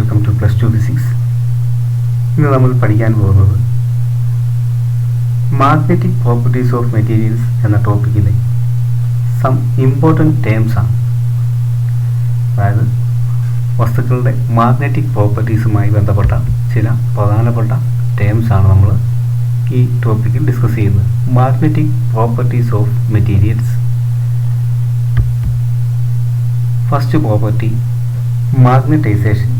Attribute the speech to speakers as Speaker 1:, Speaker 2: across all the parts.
Speaker 1: Welcome two plus two physics. ഇന്ന് നമ്മൾ പഠിക്കാൻ പോകുന്നത് മാഗ്നറ്റിക് പ്രോപ്പർട്ടീസ് ഓഫ് മെറ്റീരിയൽസ് എന്ന ടോപ്പിക്കിലെ സം ഇമ്പോർട്ടൻറ്റ് ടേംസ് ആണ്. അതായത് വസ്തുക്കളുടെ മാഗ്നറ്റിക് പ്രോപ്പർട്ടീസുമായി ബന്ധപ്പെട്ട ചില പ്രധാനപ്പെട്ട ടേംസ് ആണ് നമ്മൾ ഈ ടോപ്പിക്കിൽ ഡിസ്കസ് ചെയ്യുന്നത്. Magnetic properties of materials. First property, magnetization.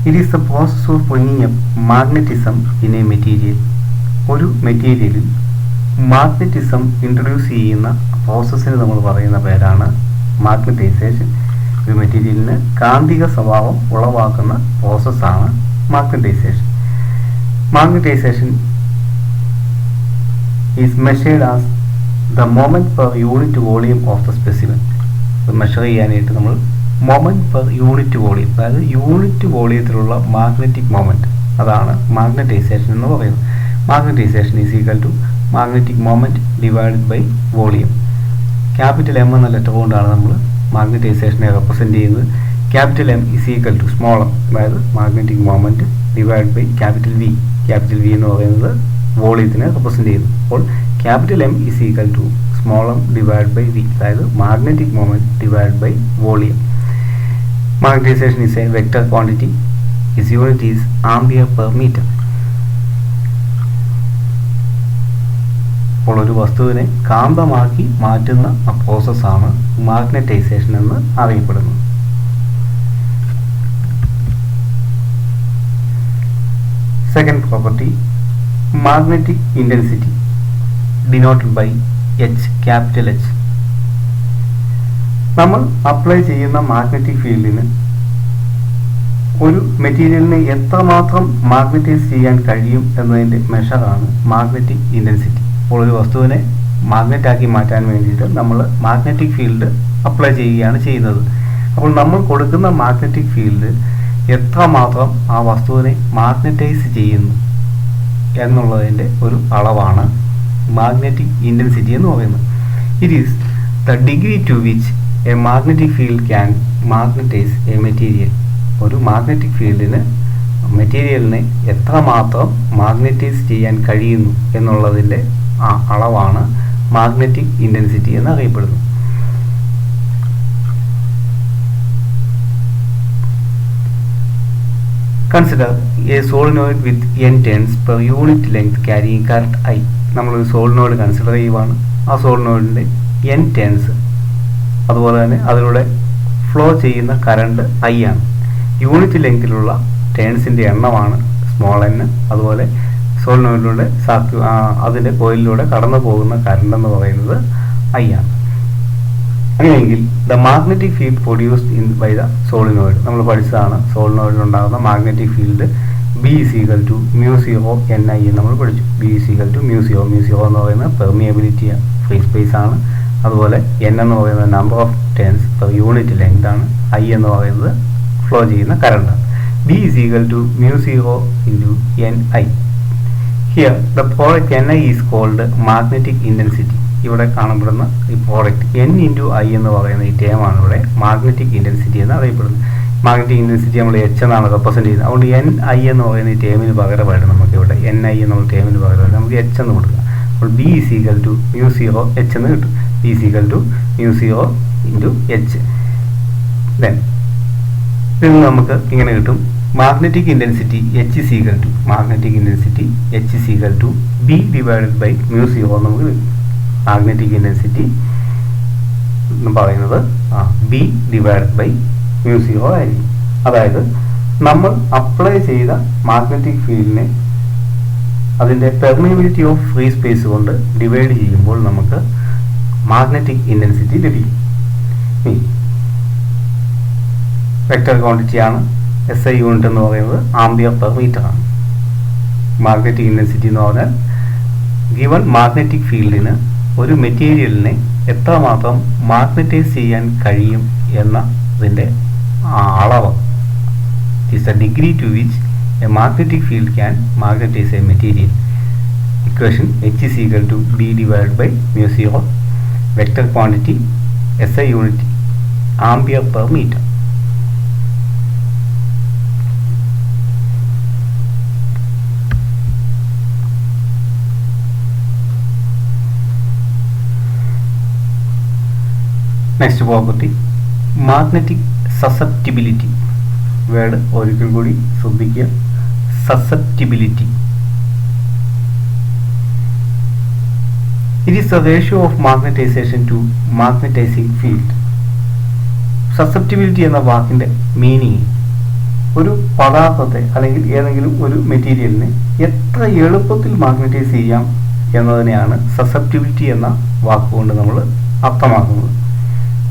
Speaker 1: It is the process of bringing up magnetism in a material. ഒരു മെറ്റീരിയലിൽ മാഗ്നറ്റിസം ഇൻട്രൊഡ്യൂസ് ചെയ്യുന്ന പ്രോസസ്സിന് നമ്മൾ പറയുന്ന പേരാണ് മാഗ്നറ്റൈസേഷൻ. ഒരു മെറ്റീരിയലിന് കാന്തിക സ്വഭാവം ഉളവാക്കുന്ന പ്രോസസ്സാണ് magnetization. Magnetization is measured as the moment per unit volume of the specimen. Measure ചെയ്യാനായിട്ട് നമ്മൾ മൊമെന്റ് പെർ യൂണിറ്റ് വോളിയം, അതായത് യൂണിറ്റ് വോളിയത്തിലുള്ള മാഗ്നറ്റിക് മൊമെന്റ്, അതാണ് മാഗ്നറ്റൈസേഷൻ എന്ന് പറയുന്നത്. Magnetization is equal to magnetic moment divided by volume. Capital M എന്ന letter കൊണ്ടാണ് നമ്മൾ മാഗ്നറ്റൈസേഷനെ റെപ്രസെൻറ്റ് ചെയ്യുന്നത്. Capital M is equal to small M, അതായത് magnetic moment divide by capital V. Capital V എന്ന് പറയുന്നത് വോളിയത്തിനെ റെപ്രസെൻറ്റ് ചെയ്യുന്നു. അപ്പോൾ capital M is equal to small M divide by V, അതായത് magnetic moment divide by volume. Magnetization is a vector quantity. Its unit is ampere per meter. അപ്പോൾ ഒരു വസ്തുവിനെ കാന്തമാക്കി മാറ്റുന്ന ആ പ്രോസസ്സാണ് മാഗ്നറ്റൈസേഷൻ എന്ന് അറിയപ്പെടുന്നത്. Second property, magnetic intensity denoted by H, capital H. നമ്മൾ അപ്ലൈ ചെയ്യുന്ന മാഗ്നറ്റിക് ഫീൽഡിന് ഒരു മെറ്റീരിയലിനെ എത്രമാത്രം മാഗ്നറ്റൈസ് ചെയ്യാൻ കഴിയും എന്നതിൻ്റെ മെഷറാണ് മാഗ്നറ്റിക് ഇൻറ്റൻസിറ്റി. അപ്പോൾ ഒരു വസ്തുവിനെ മാഗ്നറ്റാക്കി മാറ്റാൻ വേണ്ടിയിട്ട് നമ്മൾ മാഗ്നറ്റിക് ഫീൽഡ് അപ്ലൈ ചെയ്യുകയാണ് ചെയ്യുന്നത്. അപ്പോൾ നമ്മൾ കൊടുക്കുന്ന മാഗ്നറ്റിക് ഫീൽഡ് എത്രമാത്രം ആ വസ്തുവിനെ മാഗ്നറ്റൈസ് ചെയ്യുന്നു എന്നുള്ളതിൻ്റെ ഒരു അളവാണ് മാഗ്നറ്റിക് ഇൻറ്റൻസിറ്റി എന്ന് പറയുന്നത്. It is the degree to which a magnetic field can magnetize a material. ഒരു മാഗ്നറ്റിക് ഫീൽഡിന് മെറ്റീരിയലിനെ എത്രമാത്രം മാഗ്നറ്റൈസ് ചെയ്യാൻ കഴിയുന്നു എന്നുള്ളതിൻ്റെ ആ അളവാണ് മാഗ്നറ്റിക് ഇൻറ്റൻസിറ്റി എന്നറിയപ്പെടുന്നു. Consider a solenoid with n turns per unit length carrying current I. നമ്മളൊരു സോളിനോയിഡ് കൺസിഡർ ചെയ്യുവാണ്. ആ സോളിനോയിഡിൻ്റെ n ടേൺസ്, അതുപോലെ തന്നെ അതിലൂടെ ഫ്ലോ ചെയ്യുന്ന കറണ്ട് I ആണ്. യൂണിറ്റ് ലെങ്തിലുള്ള ടേൺസിൻ്റെ എണ്ണമാണ് സ്മോൾ n. അതുപോലെ സോളിനോയിഡിലൂടെ അതിൻ്റെ കോയിലിലൂടെ കടന്നു പോകുന്ന കറണ്ട് എന്ന് പറയുന്നത് I ആണ്. അങ്ങനെയെങ്കിൽ the magnetic field produced by the solenoid, നമ്മൾ പഠിച്ചതാണ് സോളിനോയിഡിലുണ്ടാകുന്ന magnetic field B is equal to mu 0 Ni എന്ന് നമ്മൾ പഠിച്ചു. B is equal to mu 0. mu 0 എന്ന് പറയുന്നത് പെർമിയബിലിറ്റി ഫ്രീ സ്പേസ് ആണ്. അതുപോലെ n എന്ന് പറയുന്നത് number of turns per unit length ആണ്. I എന്ന് പറയുന്നത് ഫ്ലോ ചെയ്യുന്ന current. B is equal to mu 0 into Ni. Here the product Ni is called magnetic intensity. ഇവിടെ കാണപ്പെടുന്ന ഈ പ്രോഡക്റ്റ് n into I എന്ന് പറയുന്ന ഈ ടേമാണ് ഇവിടെ മാഗ്നറ്റിക് ഇൻറ്റൻസിറ്റി എന്ന് അറിയപ്പെടുന്നത്. മാഗ്നറ്റിക് ഇൻറ്റൻസിറ്റി നമ്മൾ H എന്നാണ് റെപ്രസെൻറ്റ് ചെയ്യുന്നത്. അതുകൊണ്ട് Ni എന്ന് പറയുന്ന ഈ ടേമിന് പകരമായിട്ട് നമുക്ക് ഇവിടെ Ni എന്നുള്ള ടേമിന് പകരമായിട്ട് നമുക്ക് H എന്ന് കൊടുക്കാം. അപ്പോൾ B is equal to mu 0 H എന്ന് കിട്ടും. B is equal to mu 0 into H. Then ഇതിൽ നമുക്ക് ഇങ്ങനെ കിട്ടും, magnetic intensity H is equal to H is equal to B divided by mu 0 നമുക്ക് കിട്ടും. മാഗ്നറ്റിക് ഇൻറ്റൻസിറ്റി എന്ന് പറയുന്നത് B divided by mu 0 ആയിരിക്കും. അതായത് നമ്മൾ അപ്ലൈ ചെയ്ത മാഗ്നറ്റിക് ഫീൽഡിനെ അതിൻ്റെ പെർമിയബിലിറ്റി ഓഫ് ഫ്രീ സ്പേസ് കൊണ്ട് ഡിവൈഡ് ചെയ്യുമ്പോൾ നമുക്ക് മാഗ്നറ്റിക് ഇൻറ്റൻസിറ്റി ലഭിക്കും. വെക്റ്റർ ക്വാണ്ടിറ്റിയാണ്. SI യൂണിറ്റ് എന്ന് പറയുന്നത് ആംപിയർ പെർ മീറ്റർ ആണ്. മാഗ്നറ്റിക് ഇൻറ്റൻസിറ്റി എന്ന് പറഞ്ഞാൽ ഗിവൺ മാഗ്നറ്റിക് ഫീൽഡിന് ഒരു മെറ്റീരിയലിനെ എത്രമാത്രം മാഗ്നറ്റൈസ് ചെയ്യാൻ കഴിയും എന്നതിൻ്റെ അളവ്. Is the degree to which a magnetic field can magnetize a material. Equation H is equal to B divided by mu 0. Vector quantity SI unit ampere per metre. Next property magnetic susceptibility. Word ഒരിക്കൽ കൂടി ശ്രദ്ധിക്കുക, susceptibility. It is the ratio of magnetization to magnetizing field. Susceptibility എന്ന വാക്കിൻ്റെ meaning ഒരു പദാർത്ഥത്തെ അല്ലെങ്കിൽ ഏതെങ്കിലും ഒരു മെറ്റീരിയലിനെ എത്ര എളുപ്പത്തിൽ മാഗ്നറ്റൈസ് ചെയ്യാം എന്നതിനെയാണ് സസെപ്റ്റിബിലിറ്റി എന്ന വാക്കുകൊണ്ട് നമ്മൾ അർത്ഥമാക്കുന്നത്.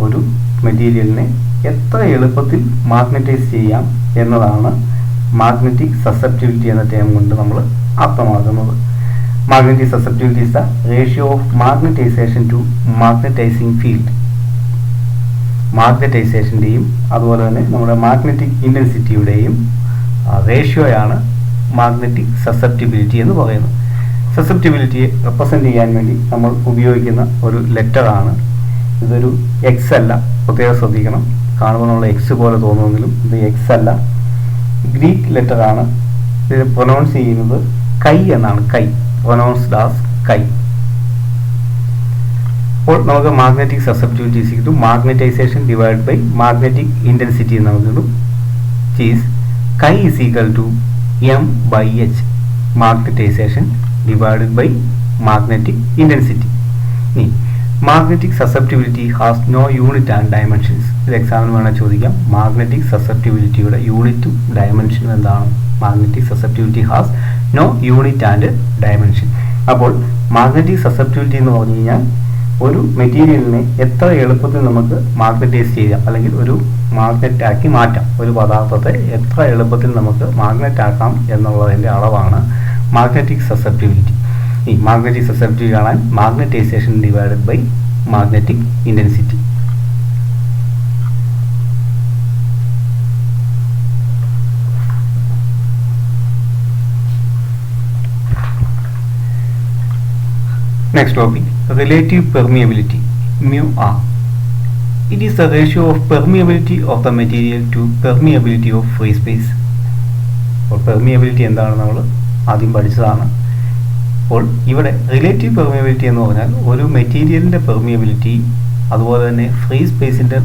Speaker 1: ഒരു മെറ്റീരിയലിനെ എത്ര എളുപ്പത്തിൽ മാഗ്നറ്റൈസ് ചെയ്യാം എന്നതാണ് മാഗ്നറ്റിക് സസെപ്റ്റിബിലിറ്റി എന്ന ടേം കൊണ്ട് നമ്മൾ അർത്ഥമാക്കുന്നത്. Magnetic susceptibility is the ratio of magnetization to magnetizing field. മാഗ്നറ്റൈസേഷൻ്റെയും അതുപോലെ തന്നെ നമ്മുടെ മാഗ്നറ്റിക് ഇൻറ്റൻസിറ്റിയുടെയും റേഷ്യോയാണ് മാഗ്നറ്റിക് സസെപ്റ്റിബിലിറ്റി എന്ന് പറയുന്നത്. സസെപ്റ്റിബിലിറ്റിയെ റെപ്രസെൻ്റ് ചെയ്യാൻ വേണ്ടി നമ്മൾ ഉപയോഗിക്കുന്ന ഒരു ലെറ്ററാണ്. ഇതൊരു എക്സ് അല്ല, പ്രത്യേകം ശ്രദ്ധിക്കണം. കാണുമ്പോൾ നമ്മൾ എക്സ് പോലെ തോന്നുമെങ്കിലും ഇത് എക്സ് അല്ല, ഗ്രീക്ക് ലെറ്ററാണ്. ഇത് പ്രൊനൗൺസ് ചെയ്യുന്നത് കൈ എന്നാണ്. കൈ pronounced as കൈ. അപ്പോൾ നമുക്ക് magnetic susceptibility is equal to magnetisation divide by magnetic intensity എന്ന് നമുക്ക് കിട്ടും. ചീസ് കൈ is equal to M by H, magnetisation divided by magnetic intensity. ഇനി magnetic susceptibility has no unit and dimensions. ഇത് എക്സാമിന് വേണം ചോദിക്കാം. മാഗ്നറ്റിക് സസെപ്റ്റിബിലിറ്റിയുടെ യൂണിറ്റും ഡയമെൻഷനും എന്താണ്? Magnetic susceptibility has no unit and dimension. അപ്പോൾ മാഗ്നറ്റിക് സസെപ്റ്റിബിലിറ്റി എന്ന് പറഞ്ഞു കഴിഞ്ഞാൽ ഒരു മെറ്റീരിയലിനെ എത്ര എളുപ്പത്തിൽ നമുക്ക് മാഗ്നറ്റൈസ് ചെയ്യാം അല്ലെങ്കിൽ ഒരു മാഗ്നറ്റ് ആക്കി മാറ്റാം. ഒരു പദാർത്ഥത്തെ എത്ര എളുപ്പത്തിൽ നമുക്ക് മാഗ്നറ്റ് ആക്കാം എന്നുള്ളതിൻ്റെ അളവാണ് മാഗ്നറ്റിക് സസെപ്റ്റിബിലിറ്റി. ഈ മാഗ്നറ്റിക് സസെപ്റ്റിബിലിറ്റി കാണാൻ magnetization divided by magnetic intensity. Next topic, relative permeability, mu r. It is the ratio of permeability of the material to permeability of free space. അപ്പോൾ പെർമിയബിലിറ്റി എന്താണ് നമ്മൾ ആദ്യം പഠിച്ചതാണ്. അപ്പോൾ ഇവിടെ റിലേറ്റീവ് പെർമിയബിലിറ്റി എന്ന് പറഞ്ഞാൽ ഒരു മെറ്റീരിയലിൻ്റെ പെർമിയബിലിറ്റി അതുപോലെ തന്നെ ഫ്രീ സ്പേസിൻ്റെ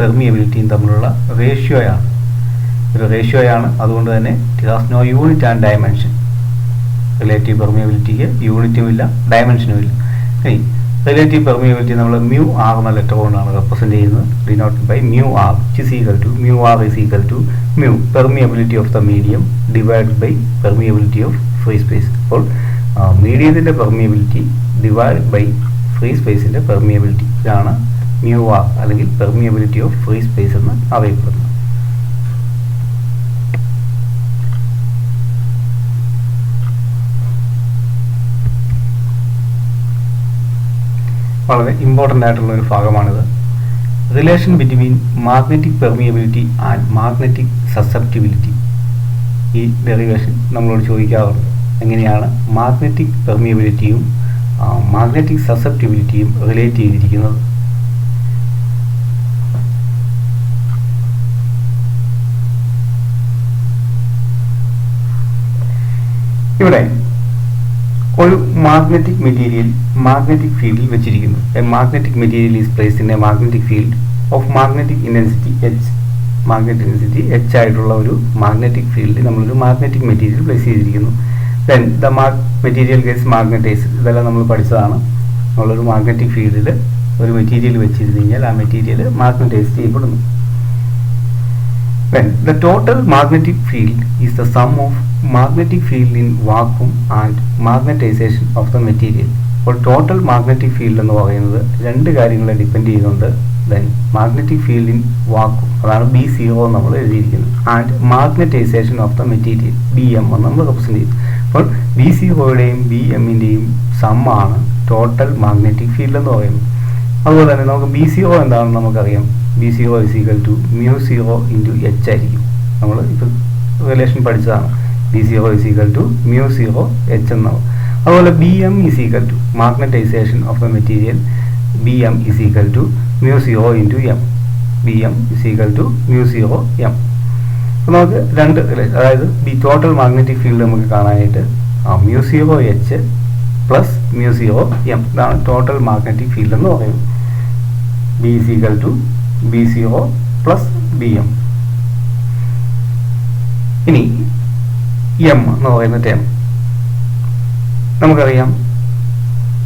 Speaker 1: പെർമിയബിലിറ്റിയും തമ്മിലുള്ള റേഷ്യോയാണ്. ഒരു റേഷ്യോയാണ്, അതുകൊണ്ട് തന്നെ it has no unit and dimension. Relative പെർമിയബിലിറ്റിക്ക് യൂണിറ്റും ഇല്ല, ഡയമെൻഷനും ഇല്ല. ഇനി റിലേറ്റീവ് പെർമിയബിലിറ്റി നമ്മൾ മ്യൂ ആർ എന്ന ലെറ്റർ കൊണ്ടാണ് റെപ്രസെൻറ്റ് ചെയ്യുന്നത്. Denoted by mu R is equal to mu R is equal to mu permeability of the medium divide by permeability of free space. അപ്പോൾ മീഡിയത്തിൻ്റെ പെർമിയബിലിറ്റി ഡിവൈഡ് ബൈ ഫ്രീ സ്പേസിൻ്റെ permeability, ഇതാണ് mu R അല്ലെങ്കിൽ permeability of free space എന്ന് അറിയപ്പെടുന്നത്. വളരെ important ആയിട്ടുള്ള ഒരു ഭാഗമാണിത്. Relation between magnetic permeability and magnetic susceptibility. ഈ ഡെറിവേഷൻ നമ്മളോട് ചോദിക്കാറുണ്ട്. എങ്ങനെയാണ് മാഗ്നറ്റിക് പെർമിയബിലിറ്റിയും മാഗ്നറ്റിക് സസെപ്റ്റിബിലിറ്റിയും റിലേറ്റ് ചെയ്തിരിക്കുന്നത്? ഇവിടെ ഒരു മാഗ്നറ്റിക് മെറ്റീരിയൽ മാഗ്നറ്റിക് ഫീൽഡിൽ വെച്ചിരിക്കുന്നു. A magnetic material is placed in A magnetic field of magnetic intensity H. Magnetic intensity H ആയിട്ടുള്ള ഒരു മാഗ്നറ്റിക് ഫീൽഡിൽ നമ്മളൊരു മാഗ്നറ്റിക് മെറ്റീരിയൽ പ്ലേസ് ചെയ്തിരിക്കുന്നു. Then the material gets magnetised. ഇതെല്ലാം നമ്മൾ പഠിച്ചതാണ്. നമ്മളൊരു മാഗ്നറ്റിക് ഫീൽഡിൽ ഒരു മെറ്റീരിയൽ വെച്ചിരുന്നു കഴിഞ്ഞാൽ ആ മെറ്റീരിയൽ മാഗ്നറ്റൈസ് ചെയ്യപ്പെടുന്നു. Then the total magnetic field is the sum of magnetic field in vacuum and magnetization of the material. അപ്പോൾ ടോട്ടൽ മാഗ്നറ്റിക് ഫീൽഡ് എന്ന് പറയുന്നത് രണ്ട് കാര്യങ്ങളെ ഡിപ്പെൻഡ് ചെയ്യുന്നുണ്ട്. Then magnetic field in vacuum, അതാണ് B0 നമ്മൾ എഴുതിയിരിക്കുന്നത്. And magnetisation of the material BM എന്ന് നമ്മൾ റെപ്രസെൻറ്റ് ചെയ്യും. അപ്പോൾ B0യുടെയും BM-ൻ്റെയും സമ്മാണ് ടോട്ടൽ മാഗ്നറ്റിക് ഫീൽഡ് എന്ന് പറയുന്നത്. അതുപോലെ തന്നെ നമുക്ക് B0 എന്താണെന്ന് നമുക്കറിയാം. B0 is equal to mu0 into H ആയിരിക്കും. നമ്മൾ ഇപ്പോൾ റിലേഷൻ പഠിച്ചതാണ്. B0 is equal to mu0 H എന്നാവും. അതുപോലെ BM is equal to magnetization of the material. BM is equal to mu0 into M. BM is equal to mu0 M. അപ്പോൾ നമുക്ക് രണ്ട്, അതായത് ടോട്ടൽ മാഗ്നറ്റിക് ഫീൽഡ് നമുക്ക് കാണാനായിട്ട് mu0 H plus mu0 M, ഇതാണ് total magnetic field എന്ന് പറയുന്നത്. B is equal to B0 plus BM. ഇനി M എന്ന് പറയുന്ന ടേം നമുക്കറിയാം,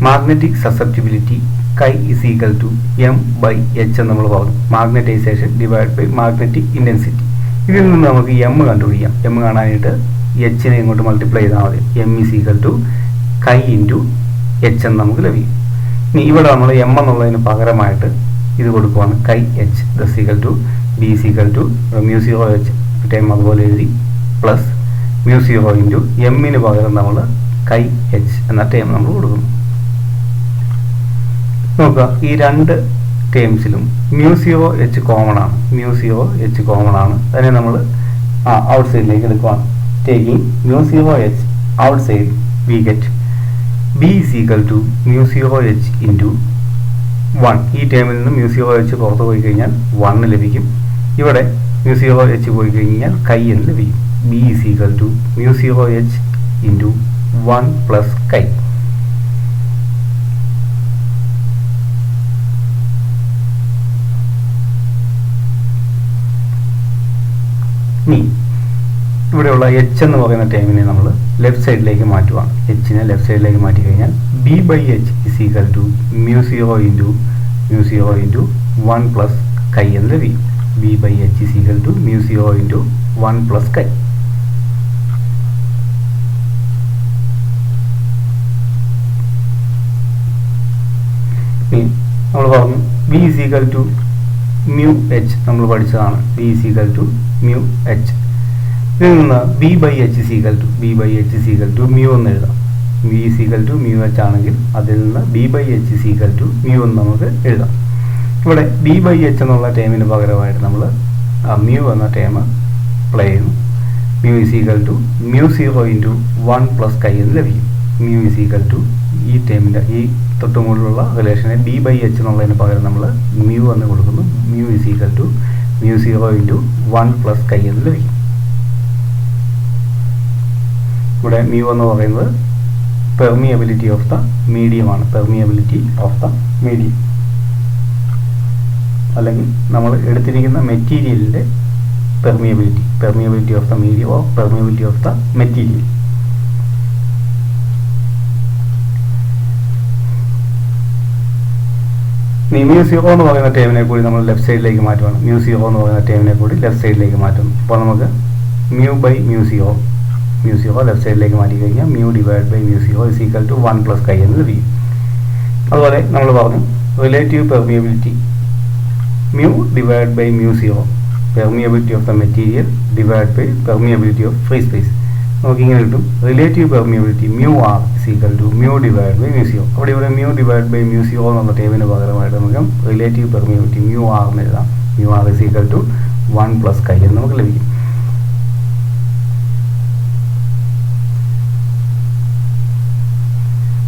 Speaker 1: magnetic susceptibility chi is equal to M/H എന്ന് നമ്മൾ പറഞ്ഞു. Magnetization divide by magnetic intensity. ഇതിൽ നിന്ന് നമുക്ക് M കണ്ടുപിടിക്കാം. M കാണാനായിട്ട് Hനെ ഇങ്ങോട്ട് മൾട്ടിപ്ലൈ ചെയ്താൽ മതി. M ഇസ് ഈക്വൽ ടു കൈ ഇൻറ്റു H എന്ന് നമുക്ക് ലഭിക്കും. ഇനി ഇവിടെ നമ്മൾ M എന്നുള്ളതിന് പകരമായിട്ട് ഇത് കൊടുക്കുവാണ് chi H thus equal to B is equal to μ0H time അതുപോലെ എഴുതി പ്ലസ് μ0 ഇൻറ്റു എമ്മിന് പകരം നമ്മൾ കൈ H എന്ന ടൈം നമ്മൾ കൊടുക്കുന്നു. നോക്കുക, ഈ രണ്ട് ടേംസിലും μ0H കോമൺ ആണ്. μ0H കോമൺ ആണ്. അതിനെ നമ്മൾ ഔട്ട് സൈഡിലേക്ക് എടുക്കുവാണ്. Taking μ0H outside we get B is equal to μ0H into 1. ഈ ടേമിൽ നിന്ന് μ0H പുറത്ത് പോയി കഴിഞ്ഞാൽ 1 ലഭിക്കും. ഇവിടെ μ0H പോയി കഴിഞ്ഞാൽ കൈ എന്ന് ലഭിക്കും. B is equal to μ0H into 1 plus കൈ. ഇനി ഇവിടെയുള്ള H എന്ന് പറയുന്ന ടേമിനെ നമ്മൾ ലെഫ്റ്റ് സൈഡിലേക്ക് മാറ്റുവാണ്. Hനെ ലെഫ്റ്റ് സൈഡിലേക്ക് മാറ്റി കഴിഞ്ഞാൽ B/H is equal to μ0 into 1 plus കൈ എന്ന് ലഭിക്കും. B/H is equal to μ0 into 1 plus കൈ. നമ്മൾ പറഞ്ഞു B is equal to μH നമ്മൾ പഠിച്ചതാണ്. B is equal to μH. ഇതിൽ നിന്ന് B/H is equal to μ എന്ന് എഴുതാം. B is equal to μH ആണെങ്കിൽ അതിൽ നിന്ന് B/H is equal to μ എന്ന് നമുക്ക് എഴുതാം. ഇവിടെ B/H എന്നുള്ള ടേമിന് പകരമായിട്ട് നമ്മൾ μ എന്ന ടേം അപ്ലൈ ചെയ്യുന്നു. μ is equal to μ0 into 1 plus കൈ എന്ന് ലഭിക്കും. μ is equal to ഈ ടേമിൻ്റെ ഈ തൊട്ടുമുകളിലുള്ള റിലേഷനെ B/H എന്നുള്ളതിന് പകരം നമ്മൾ μ എന്ന് കൊടുക്കുന്നു. μ is equal to μ0 into 1 plus കൈ എന്ന് ലഭിക്കും. ഇവിടെ μ എന്ന് പറയുന്നത് പെർമിയബിലിറ്റി ഓഫ് ദ മീഡിയം ആണ്. പെർമിയബിലിറ്റി ഓഫ് ദ മീഡിയം അല്ലെങ്കിൽ നമ്മൾ എടുത്തിരിക്കുന്ന മെറ്റീരിയലിൻ്റെ permeability of the medium or permeability of the material. μ0 എന്ന് പറയുന്ന ടേമിനെ കൂടി നമ്മൾ ലെഫ്റ്റ് സൈഡിലേക്ക് മാറ്റുവാണ്. μ0 എന്ന് പറയുന്ന ടേമിനെ കൂടി ലെഫ്റ്റ് സൈഡിലേക്ക് മാറ്റുന്നു. അപ്പോൾ നമുക്ക് μ/μ0 ലെഫ്റ്റ് സൈഡിലേക്ക് മാറ്റി കഴിഞ്ഞാൽ μ divide by μ0 is equal to 1 plus chi എന്ന് ലഭിക്കും. അതുപോലെ നമ്മൾ പറഞ്ഞു relative permeability μ divide by μ0 permeability of the material divide by permeability of free space. നമുക്കിങ്ങനെ കിട്ടും relative permeability μr is equal to μ divide by μ0. അവിടെ ഇവിടെ μ ഡിവൈഡ് ബൈ μ0 എന്നുള്ള ടേമിന് പകരമായിട്ട് നമുക്ക് റിലേറ്റീവ് പെർമിയബിലിറ്റി μr എന്ന് എഴുതാം. μr is equal to 1 plus chi എന്ന് നമുക്ക് ലഭിക്കും.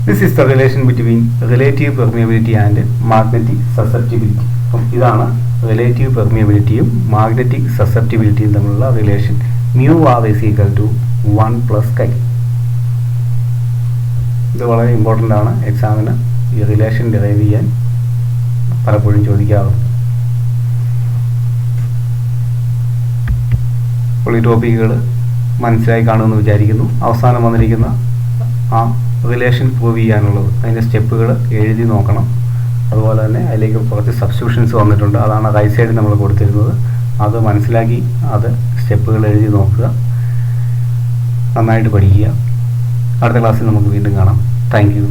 Speaker 1: This is the relation between relative permeability and magnetic susceptibility. ഇതാണ് റിലേറ്റീവ് പെർമിയബിലിറ്റിയും മാഗ്നറ്റിക് സസെപ്റ്റിബിലിറ്റിയും തമ്മിലുള്ള relation. μr is equal to 1 plus കൈ. ഇത് വളരെ ഇമ്പോർട്ടൻ്റ് ആണ്. എക്സാമിന് ഈ റിലേഷൻ ഡിറൈവ് ചെയ്യാൻ പലപ്പോഴും ചോദിക്കാറുണ്ട്. അപ്പോൾ ഈ ടോപ്പിക്കുകൾ മനസ്സിലായി കാണുമെന്ന് വിചാരിക്കുന്നു. അവസാനം വന്നിരിക്കുന്ന ആ റിലേഷൻ പ്രൂവ് ചെയ്യാനുള്ളത് അതിൻ്റെ സ്റ്റെപ്പുകൾ എഴുതി നോക്കണം. അതുപോലെ തന്നെ അതിലേക്ക് കുറച്ച് സബ്സ്റ്റിറ്റ്യൂഷൻസ് വന്നിട്ടുണ്ട്. അതാണ് റൈറ്റ് സൈഡിൽ നമ്മൾ കൊടുത്തിരുന്നത്. അത് മനസ്സിലാക്കി അത് സ്റ്റെപ്പുകൾ എഴുതി നോക്കുക. നന്നായിട്ട് പഠിക്കുക. അടുത്ത ക്ലാസ്സിൽ നമുക്ക് വീണ്ടും കാണാം. Thank you.